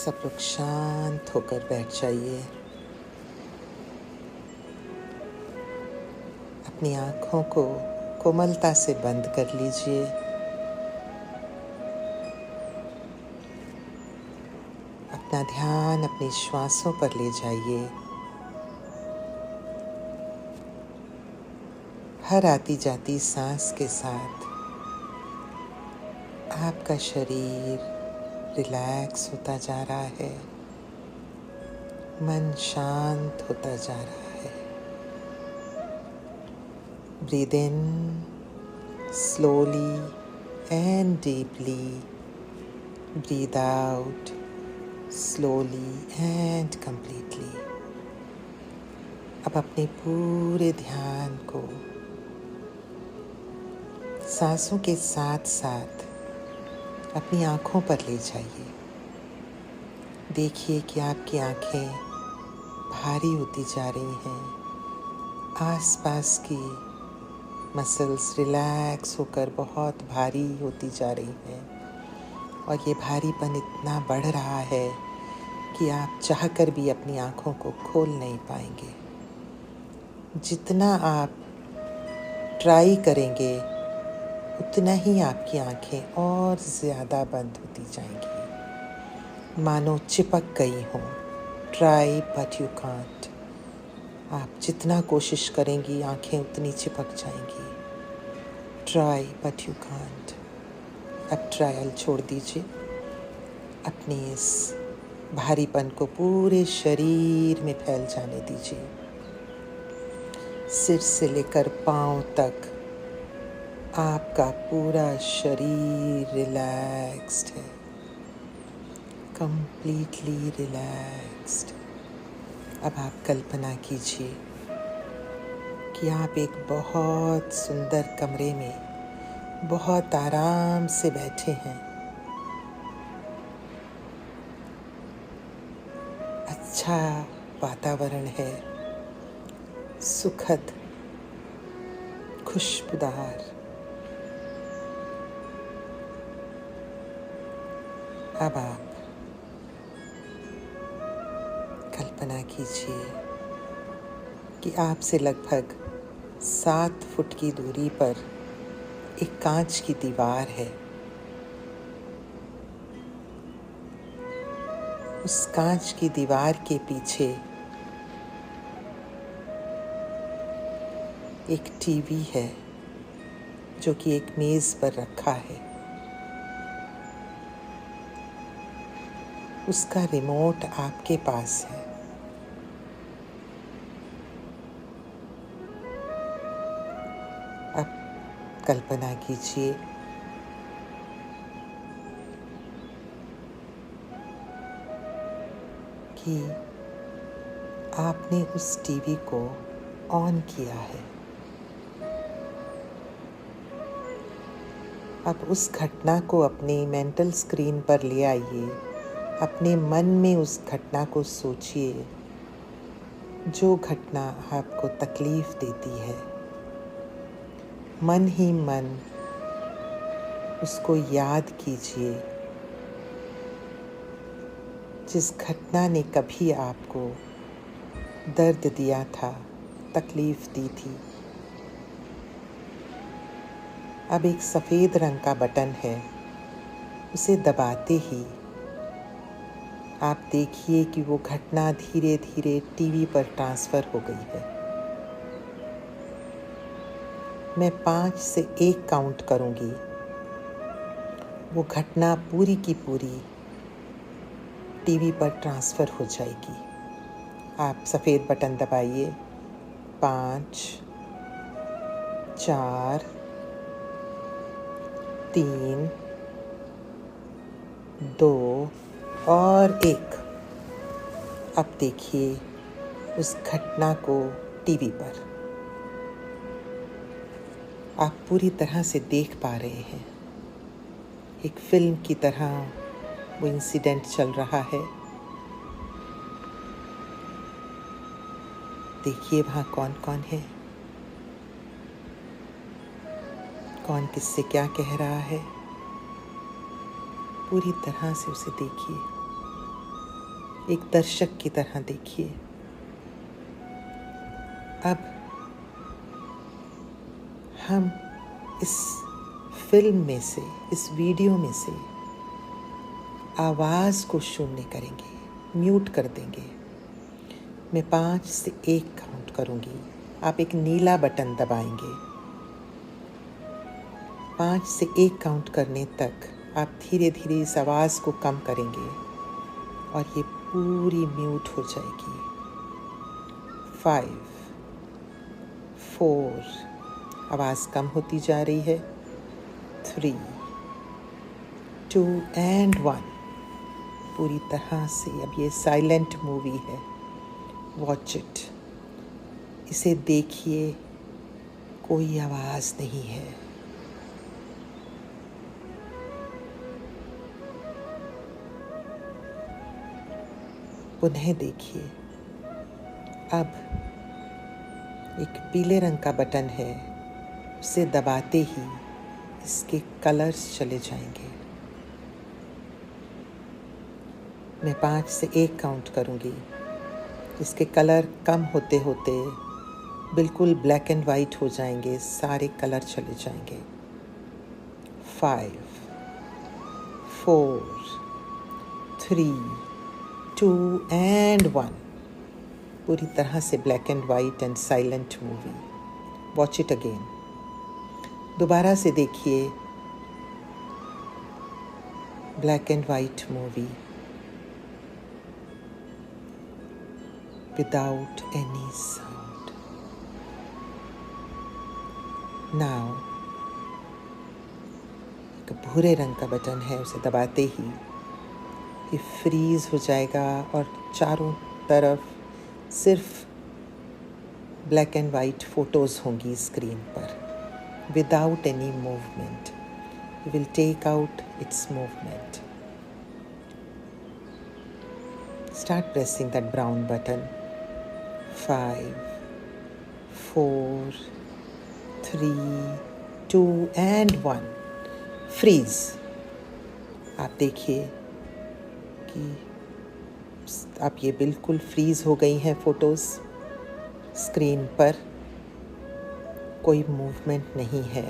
सब लोग शांत होकर बैठ जाइए। अपनी आँखों को कोमलता से बंद कर लीजिए। अपना ध्यान अपनी श्वासों पर ले जाइए। हर आती जाती सांस के साथ आपका शरीर रिलैक्स होता जा रहा है, मन शांत होता जा रहा है। Breathe in slowly and deeply. Breathe out slowly and completely. अब अपने पूरे ध्यान को सांसों के साथ साथ अपनी आँखों पर ले जाइए। देखिए कि आपकी आँखें भारी होती जा रही हैं। आसपास की मसल्स रिलैक्स होकर बहुत भारी होती जा रही हैं और ये भारीपन इतना बढ़ रहा है कि आप चाहकर भी अपनी आँखों को खोल नहीं पाएंगे। जितना आप ट्राई करेंगे उतना ही आपकी आँखें और ज़्यादा बंद होती जाएंगी, मानो चिपक गई हों। Try but you can't. आप जितना कोशिश करेंगी आँखें उतनी चिपक जाएंगी। Try but you can't. अब ट्रायल छोड़ दीजिए। अपने इस भारीपन को पूरे शरीर में फैल जाने दीजिए। सिर से लेकर पाँव तक आपका पूरा शरीर रिलैक्स्ड है, कंप्लीटली रिलैक्स्ड। अब आप कल्पना कीजिए कि आप एक बहुत सुंदर कमरे में बहुत आराम से बैठे हैं। अच्छा वातावरण है, सुखद, खुशबूदार। अब आप कल्पना कीजिए कि आपसे लगभग 7 फुट की दूरी पर एक कांच की दीवार है। उस कांच की दीवार के पीछे एक टीवी है जो कि एक मेज पर रखा है। उसका रिमोट आपके पास है। अब कल्पना कीजिए कि आपने उस टीवी को ऑन किया है। अब उस घटना को अपने मेंटल स्क्रीन पर ले आइए। अपने मन में उस घटना को सोचिए जो घटना आपको तकलीफ देती है। मन ही मन उसको याद कीजिए जिस घटना ने कभी आपको दर्द दिया था, तकलीफ दी थी। अब एक सफ़ेद रंग का बटन है, उसे दबाते ही आप देखिए कि वो घटना धीरे धीरे टीवी पर ट्रांसफ़र हो गई है। मैं 5 से 1 काउंट करूँगी। वो घटना पूरी की पूरी टीवी पर ट्रांसफ़र हो जाएगी। आप सफ़ेद बटन दबाइए। 5, 4, 3, 2 और 1। अब देखिए उस घटना को टीवी पर। आप पूरी तरह से देख पा रहे हैं। एक फिल्म की तरह वो इंसिडेंट चल रहा है। देखिए वहाँ कौन कौन है, कौन किससे क्या कह रहा है। पूरी तरह से उसे देखिए। एक दर्शक की तरह देखिए। अब हम इस फिल्म में से, इस वीडियो में से आवाज़ को शून्य करेंगे, म्यूट कर देंगे। मैं 5 से 1 काउंट करूँगी। आप एक नीला बटन दबाएंगे। 5 से 1 काउंट करने तक आप धीरे धीरे इस आवाज़ को कम करेंगे और ये पूरी म्यूट हो जाएगी। 5, 4, आवाज़ कम होती जा रही है। 3, 2 एंड 1, पूरी तरह से अब ये साइलेंट मूवी है। वॉच इट, इसे देखिए, कोई आवाज़ नहीं है। पुनः देखिए। अब एक पीले रंग का बटन है, उसे दबाते ही इसके कलर्स चले जाएंगे। मैं 5 से 1 काउंट करूँगी। इसके कलर कम होते होते बिल्कुल ब्लैक एंड वाइट हो जाएंगे, सारे कलर चले जाएंगे। 5, 4, 3, 2 एंड 1, पूरी तरह से black and white and silent movie. Watch it again, दोबारा से देखिए। Black and white movie without any sound. Now, एक भूरे रंग का बटन है, उसे दबाते ही ये फ्रीज हो जाएगा और चारों तरफ सिर्फ ब्लैक एंड वाइट फोटोज़ होंगी स्क्रीन पर, without any movement. You will take out its movement. Start pressing that brown button. 5, 4, 3, 2 and 1. Freeze. आप देखिए कि अब ये बिल्कुल फ्रीज हो गई हैं फ़ोटोज़ स्क्रीन पर, कोई मूवमेंट नहीं है।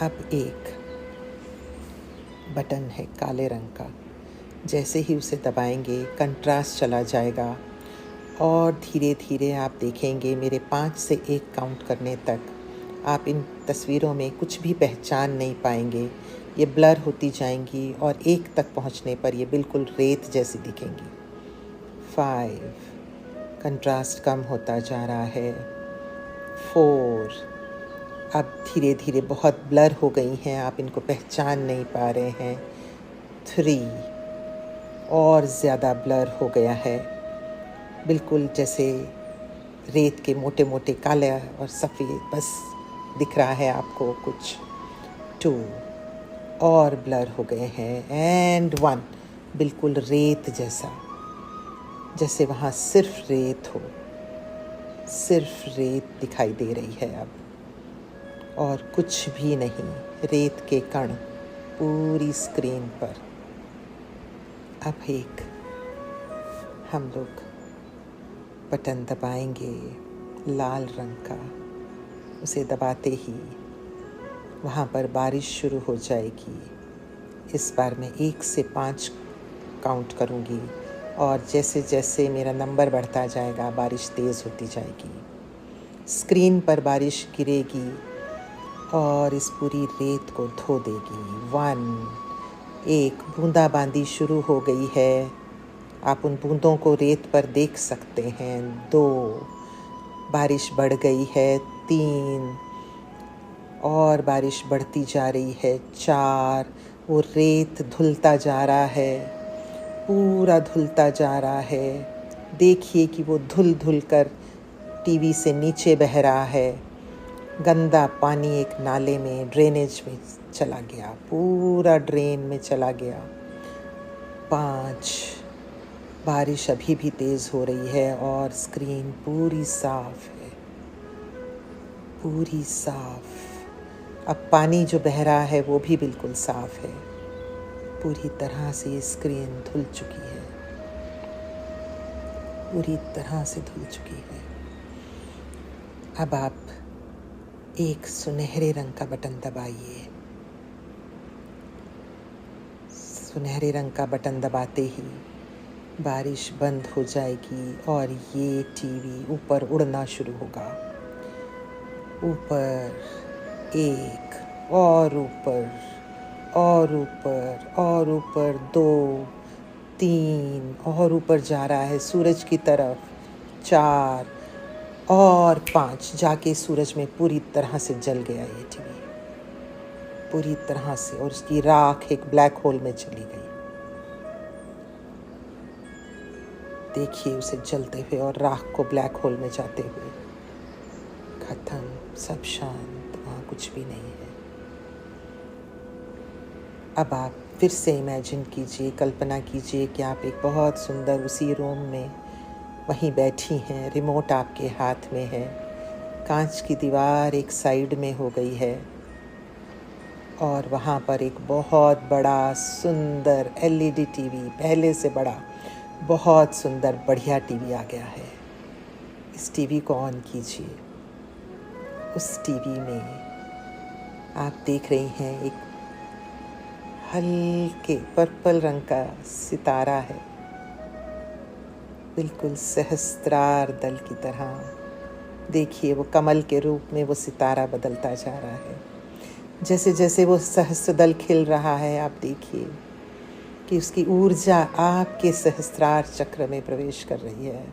अब एक बटन है काले रंग का, जैसे ही उसे दबाएंगे कंट्रास्ट चला जाएगा और धीरे धीरे आप देखेंगे मेरे 5 से 1 काउंट करने तक आप इन तस्वीरों में कुछ भी पहचान नहीं पाएंगे। ये ब्लर होती जाएंगी और 1 तक पहुंचने पर ये बिल्कुल रेत जैसी दिखेंगी। 5, कंट्रास्ट कम होता जा रहा है। 4, अब धीरे धीरे बहुत ब्लर हो गई हैं, आप इनको पहचान नहीं पा रहे हैं। 3, और ज़्यादा ब्लर हो गया है, बिल्कुल जैसे रेत के मोटे मोटे काले और सफ़ेद बस दिख रहा है आपको कुछ। 2, और ब्लर हो गए हैं। एंड 1, बिल्कुल रेत जैसा, जैसे वहाँ सिर्फ रेत हो, सिर्फ रेत दिखाई दे रही है अब, और कुछ भी नहीं, रेत के कण पूरी स्क्रीन पर। अब एक हम लोग बटन दबाएंगे लाल रंग का, उसे दबाते ही वहाँ पर बारिश शुरू हो जाएगी। इस बार मैं 1 से 5 काउंट करूँगी और जैसे जैसे मेरा नंबर बढ़ता जाएगा बारिश तेज़ होती जाएगी। स्क्रीन पर बारिश गिरेगी और इस पूरी रेत को धो देगी। 1, एक बूंदाबांदी शुरू हो गई है, आप उन बूंदों को रेत पर देख सकते हैं। 2, बारिश बढ़ गई है। 3, और बारिश बढ़ती जा रही है। 4, वो रेत धुलता जा रहा है, पूरा धुलता जा रहा है। देखिए कि वो धुल धुल कर टीवी से नीचे बह रहा है। गंदा पानी एक नाले में, ड्रेनेज में चला गया, पूरा ड्रेन में चला गया। 5, बारिश अभी भी तेज़ हो रही है और स्क्रीन पूरी साफ है, पूरी साफ। अब पानी जो बह रहा है वो भी बिल्कुल साफ है, पूरी तरह से ये स्क्रीन धुल चुकी है, पूरी तरह से धुल चुकी है। अब आप एक सुनहरे रंग का बटन दबाइए। सुनहरे रंग का बटन दबाते ही बारिश बंद हो जाएगी और ये टीवी ऊपर उड़ना शुरू होगा। ऊपर, एक और ऊपर और ऊपर और ऊपर, 2, 3 और ऊपर जा रहा है सूरज की तरफ, 4 और 5 जाके सूरज में पूरी तरह से जल गया ये टीवी, पूरी तरह से, और उसकी राख एक ब्लैक होल में चली गई। देखिए उसे जलते हुए और राख को ब्लैक होल में जाते हुए। खत्म, सब शांत, वहाँ कुछ भी नहीं है। अब आप फिर से इमेजिन कीजिए, कल्पना कीजिए कि आप एक बहुत सुंदर उसी रूम में वहीं बैठी हैं, रिमोट आपके हाथ में है, कांच की दीवार एक साइड में हो गई है और वहाँ पर एक बहुत बड़ा सुंदर LED टीवी, पहले से बड़ा बहुत सुंदर बढ़िया टीवी आ गया है। इस टीवी को ऑन कीजिए। उस टीवी में आप देख रही हैं एक हल्के पर्पल रंग का सितारा है, बिल्कुल सहस्त्रार दल की तरह। देखिए वो कमल के रूप में वो सितारा बदलता जा रहा है। जैसे जैसे वो सहस्त्र दल खिल रहा है, आप देखिए कि उसकी ऊर्जा आपके सहस्त्रार चक्र में प्रवेश कर रही है।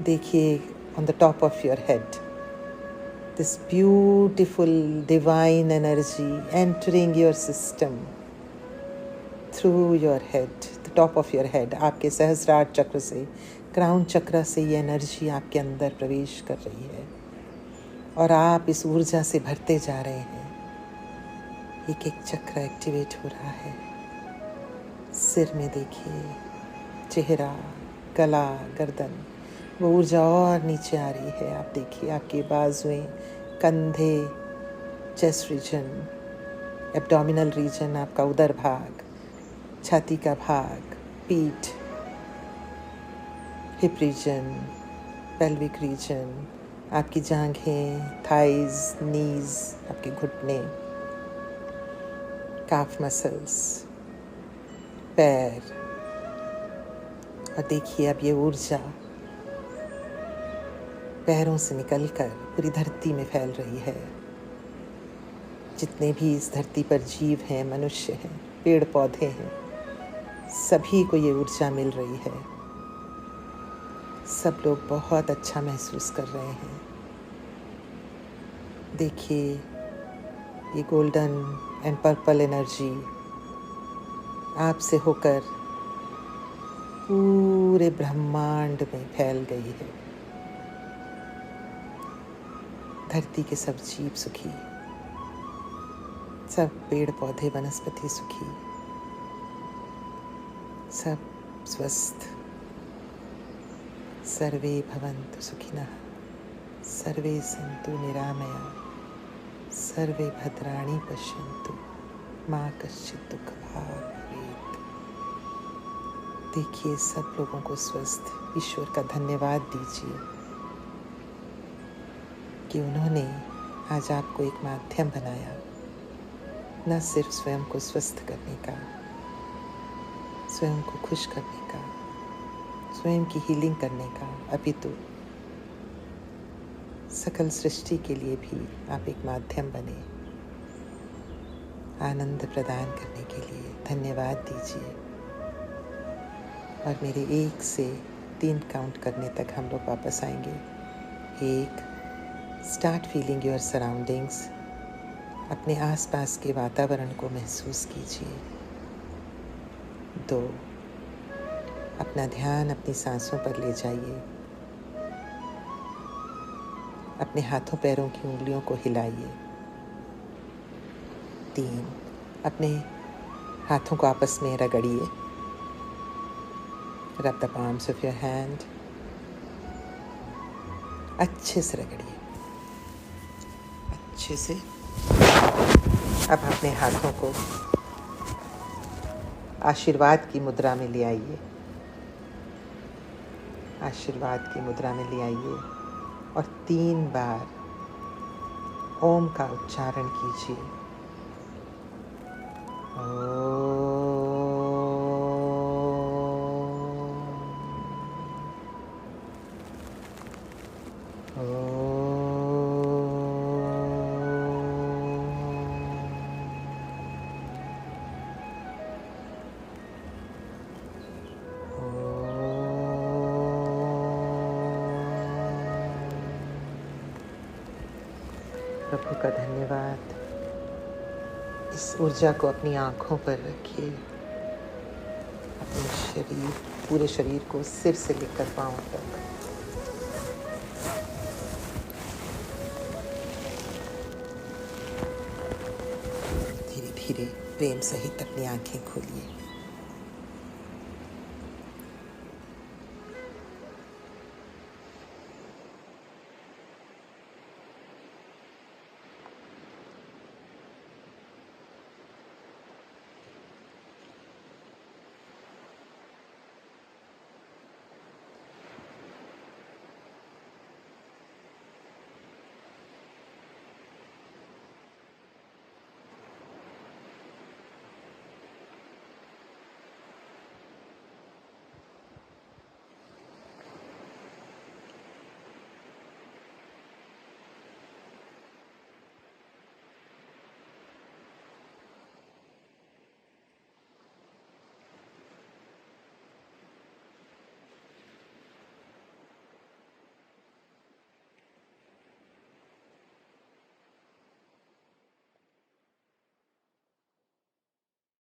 देखिए on the top of your head, this beautiful divine energy entering your system through your head, the top of your head, आपके सहस्रार चक्र से, क्राउन चक्र से ये एनर्जी आपके अंदर प्रवेश कर रही है और आप इस ऊर्जा से भरते जा रहे हैं। एक एक चक्र एक्टिवेट हो रहा है। सिर में देखिए, चेहरा, गला, गर्दन, वो ऊर्जा और नीचे आ रही है। आप देखिए आपके बाजुएं, कंधे, चेस्ट रीजन, एब्डोमिनल रीजन, आपका उदर भाग, छाती का भाग, पीठ, हिप रीजन, पेल्विक रीजन, आपकी जांघें, थाइज, नीज, आपके घुटने, काफ मसल्स, पैर। और देखिए अब ये ऊर्जा पैरों से निकलकर पूरी धरती में फैल रही है। जितने भी इस धरती पर जीव हैं, मनुष्य हैं, पेड़ पौधे हैं, सभी को ये ऊर्जा मिल रही है। सब लोग बहुत अच्छा महसूस कर रहे हैं। देखिए ये गोल्डन एंड पर्पल एनर्जी आपसे होकर पूरे ब्रह्मांड में फैल गई है। धरती के सब जीव सुखी, सब पेड़ पौधे वनस्पति सुखी, सब स्वस्थ। सर्वे भवन्तु सुखिनः, सर्वे सन्तु निरामया, सर्वे भद्राणि पश्यन्तु, मा कश्चित् दुःखभाग् भवेत्। देखिए सब लोगों को स्वस्थ। ईश्वर का धन्यवाद दीजिए कि उन्होंने आज आपको एक माध्यम बनाया, न सिर्फ स्वयं को स्वस्थ करने का, स्वयं को खुश करने का, स्वयं की हीलिंग करने का, अपितु सकल सृष्टि के लिए भी आप एक माध्यम बने, आनंद प्रदान करने के लिए। धन्यवाद दीजिए। और मेरे 1 से 3 काउंट करने तक हम लोग वापस आएंगे। 1, स्टार्ट फीलिंग योर सराउंडिंग्स। अपने आसपास के वातावरण को महसूस कीजिए। 2, अपना ध्यान अपनी सांसों पर ले जाइए। अपने हाथों पैरों की उंगलियों को हिलाइए। 3, अपने हाथों को आपस में रगड़िए। Rub the palms of your hand. अच्छे से रगड़िए, अच्छे से। अब अपने हाथों को आशीर्वाद की मुद्रा में ले आइए। आशीर्वाद की मुद्रा में ले आइए और 3 बार ओम का उच्चारण कीजिए। प्रभु का धन्यवाद। इस ऊर्जा को अपनी आँखों पर रखिए। अपने शरीर, पूरे शरीर को सिर से लेकर पाँव तक धीरे धीरे प्रेम सहित अपनी आँखें खोलिए।